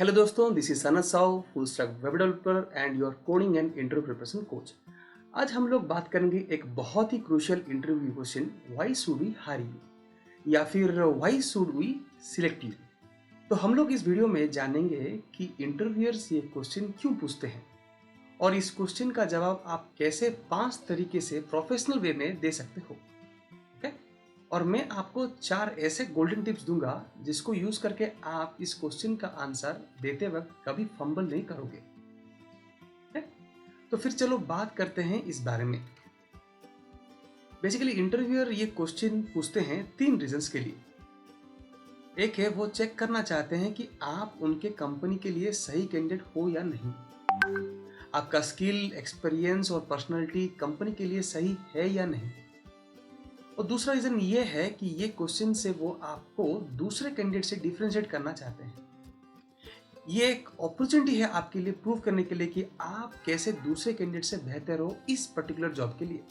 Hello दोस्तों, this is Sanat Sao, full stack web developer and your coding and interview preparation coach. आज हम लोग बात करेंगे एक बहुत ही crucial interview question, why should we hire you या फिर why should we select you. तो हम लोग इस वीडियो में जानेंगे कि इंटरव्यूअर्स ये क्वेश्चन क्यों पूछते हैं और इस क्वेश्चन का जवाब आप कैसे 5 तरीके से प्रोफेशनल वे में दे सकते हो। और मैं आपको 4 ऐसे गोल्डन टिप्स दूंगा जिसको यूज करके आप इस क्वेश्चन का आंसर देते वक्त कभी फंबल नहीं करोगे। तो फिर चलो बात करते हैं इस बारे में। बेसिकली इंटरव्यूअर ये क्वेश्चन पूछते हैं 3 रीजंस के लिए। एक है वो चेक करना चाहते हैं कि आप उनके कंपनी के लिए सही कैंडिडेट हो या नहीं। आपका स्किल, एक्सपीरियंस और पर्सनालिटी कंपनी के लिए सही है या नहीं। और दूसरा रीजन ये है कि ये क्वेश्चन से वो आपको दूसरे कैंडिडेट से डिफरेंशिएट करना चाहते हैं। ये एक अपॉर्चुनिटी है आपके लिए प्रूव करने के लिए कि आप कैसे दूसरे कैंडिडेट से बेहतर हो इस पर्टिकुलर जॉब के लिए।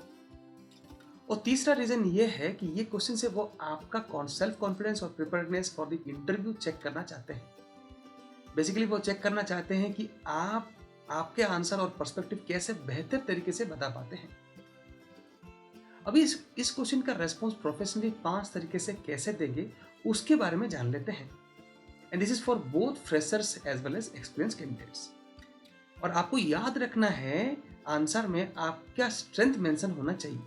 और तीसरा रीजन ये है कि ये क्वेश्चन से वो आपका सेल्फ कॉन्फिडेंस और preparedness for the interview check करना चाहते हैं। बेसिकली वो चेक करना चाहते हैं कि आप आपके आंसर और पर्सपेक्टिव कैसे बेहतर तरीके से बता पाते हैं। अभी इस क्वेश्चन का रेस्पॉन्स प्रोफेशनली 5 तरीके से कैसे देंगे उसके बारे में जान लेते हैं। And this is for both freshers as well as experience candidates. और आपको याद रखना है आंसर में आपका स्ट्रेंथ मेंशन होना चाहिए।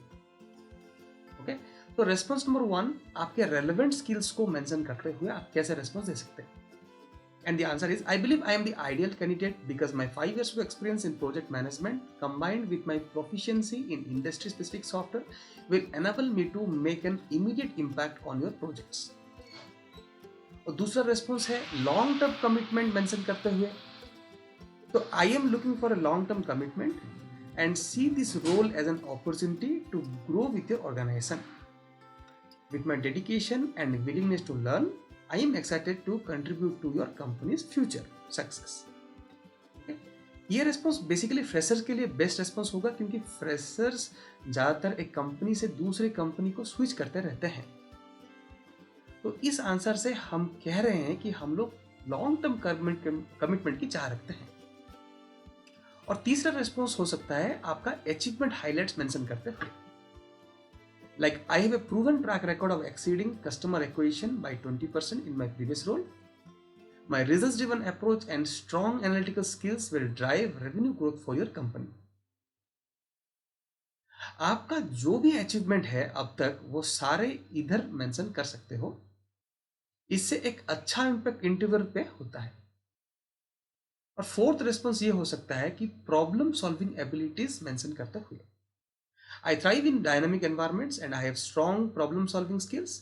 ओके, तो रेस्पॉन्स नंबर 1, आपके रेलेवेंट स्किल्स को मेंशन करते हुए आप कैसे रेस्पॉन्स दे सकते हैं। And the answer is, I believe I am the ideal candidate because my 5 years of experience in project management combined with my proficiency in industry specific software will enable me to make an immediate impact on your projects. और दूसरा response है long term commitment mention करते हुए। तो I am looking for a long term commitment and see this role as an opportunity to grow with your organisation. With my dedication and willingness to learn, I am excited to contribute to your company's future success. ये response basically freshers के लिए best response होगा क्योंकि freshers ज़्यादातर एक company से दूसरे company को स्विच करते रहते हैं। तो इस आंसर से हम कह रहे हैं कि हम लोग लॉन्ग टर्म कमिटमेंट की चाह रखते हैं। और तीसरा रेस्पॉन्स हो सकता है आपका अचीवमेंट हाइलाइट्स मेंशन करते हुए। Like, I have a proven track record of exceeding customer acquisition by 20% in my previous role. My results-driven approach and strong analytical skills will drive revenue growth for your company. आपका जो भी achievement है अब तक वो सारे इधर mention कर सकते हो। इससे एक अच्छा इंपैक्ट इंटरव्यू पे होता है। और फोर्थ रेस्पॉन्स ये हो सकता है कि प्रॉब्लम सॉल्विंग एबिलिटीज मेंशन करते हुए। I thrive in dynamic environments and I have strong problem solving skills.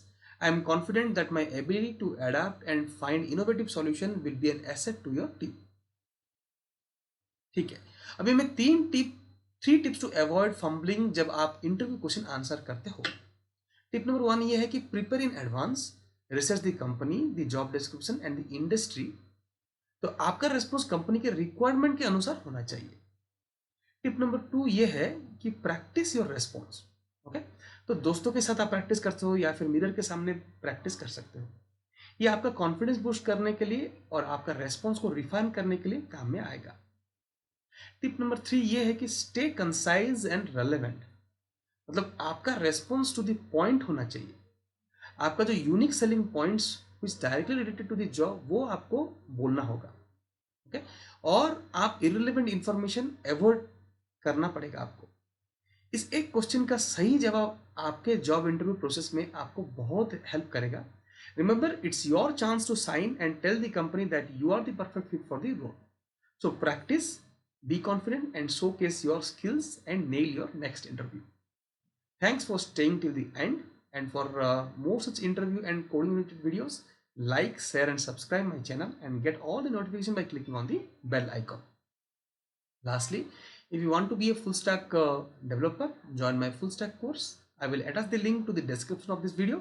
I am confident that my ability to adapt and find innovative solution will be an asset to your team. ठीक है, अभी मैं 3 tips to avoid fumbling जब आप interview question answer करते हो। Tip number 1 ये है कि prepare in advance, research the company, the job description and the industry. तो आपका रिस्पॉन्स कंपनी के रिक्वायरमेंट के अनुसार होना चाहिए। टिप नंबर 2 ये है कि प्रैक्टिस योर रेस्पॉन्स। ओके, तो दोस्तों के साथ आप प्रैक्टिस करते हो या फिर मिरर के सामने प्रैक्टिस कर सकते हो। ये आपका कॉन्फिडेंस बूस्ट करने के लिए और आपका रेस्पॉन्स को रिफाइन करने के लिए काम में आएगा। टिप नंबर 3 ये है कि स्टे कंसाइज एंड रेलेवेंट। मतलब आपका रेस्पॉन्स टू द पॉइंट होना चाहिए। आपका जो unique selling points which directly related to the job वो आपको बोलना होगा। ओके, और आप इररिलेवेंट इंफॉर्मेशन अवॉइड करना पड़ेगा आपको। इस एक क्वेश्चन का सही जवाब आपके जॉब इंटरव्यू प्रोसेस में आपको बहुत हेल्प करेगा। Remember, it's your chance to shine and tell the company that you are the perfect fit for the role. So practise, be confident and showcase your skills and nail your next interview. Thanks for staying till the end, and for more such interview and coding related videos, like, share and subscribe my channel and get all the notification by clicking on the bell icon. Lastly, if you want to be a full stack developer, join my full stack course. I will attach the link to the description of this video.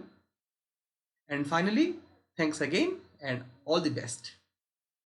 And finally, thanks again and all the best.